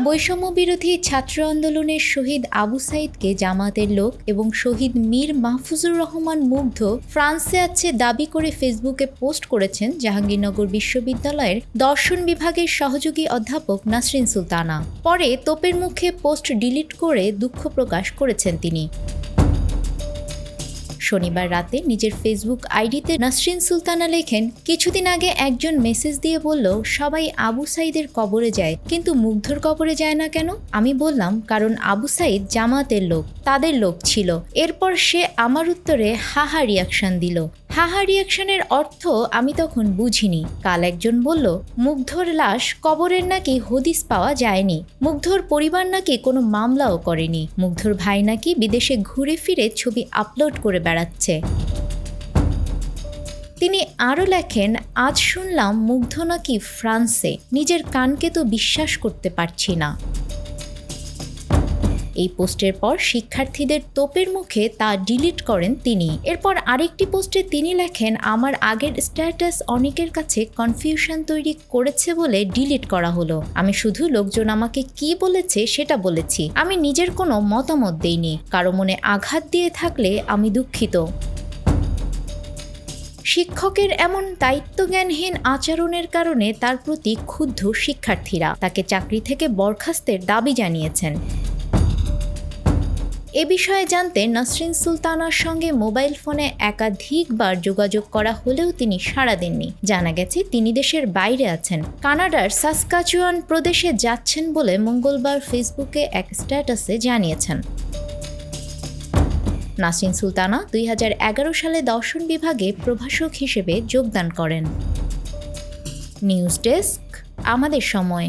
বৈষম্য বিরোধী ছাত্র আন্দোলনের শহীদ আবু সাইদকে জামাতের লোক এবং শহীদ মীর মাহফুজুর রহমান মুগ্ধ ফ্রান্সে আছে দাবি করে ফেসবুকে পোস্ট করেছেন জাহাঙ্গীরনগর বিশ্ববিদ্যালয়ের দর্শন বিভাগের সহযোগী অধ্যাপক নাসরিন সুলতানা। পরে তোপের মুখে পোস্ট ডিলিট করে দুঃখ প্রকাশ করেছেন তিনি। শনিবার রাতে নিজের ফেসবুক আইডিতে নাসরিন সুলতানা লেখেন, কিছুদিন আগে একজন মেসেজ দিয়ে বলল সবাই আবু সাইদের কবরে যায়, কিন্তু মুগ্ধর কবরে যায় না কেন? আমি বললাম কারণ আবু সাইদ জামাতের লোক, তাদের লোক ছিল। এরপর সে আমার উত্তরে হাহা রিয়াকশন দিল। হাহা রিয়াকশনের অর্থ আমি তখন বুঝিনি। কাল একজন বলল মুগ্ধর লাশ কবরের নাকি হদিস পাওয়া যায়নি, মুগ্ধর পরিবার নাকি কোনো মামলাও করেনি, মুগ্ধর ভাই নাকি বিদেশে ঘুরে ফিরে ছবি আপলোড করে বেড়াচ্ছে। তিনি আরও লেখেন, আজ শুনলাম মুগ্ধ নাকি ফ্রান্সে, নিজের কানকে তো বিশ্বাস করতে পারছি না। এই পোস্টের পর শিক্ষার্থীদের তোপের মুখে তা ডিলিট করেন তিনি। এরপর আরেকটি পোস্টে তিনি লেখেন, আমার আগের স্ট্যাটাস অনেকের কাছে কনফিউশন তৈরি করেছে বলে ডিলিট করা হলো। আমি শুধু লোকজন আমাকে কি বলেছে সেটা বলেছি, আমি নিজের কোনো মতামত দেইনি। কারো মনে আঘাত দিয়ে থাকলে আমি দুঃখিত। শিক্ষকের এমন দায়িত্বজ্ঞানহীন আচরণের কারণে তার প্রতি ক্ষুব্ধ শিক্ষার্থীরা তাকে চাকরি থেকে বরখাস্তের দাবি জানিয়েছেন। এ বিষয়ে জানতে নাসরিন সুলতানার সঙ্গে মোবাইল ফোনে একাধিকবার যোগাযোগ করা হলেও তিনি সাড়া দেননি। জানা গেছে তিনি দেশের বাইরে আছেন, কানাডার সাসকাচুয়ান প্রদেশে যাচ্ছেন বলে মঙ্গলবার ফেসবুকে এক স্ট্যাটাসে জানিয়েছেন। নাসরিন সুলতানা 2011 সালে দর্শন বিভাগে প্রভাষক হিসেবে যোগদান করেন। নিউজ ডেস্ক, আমাদের সময়।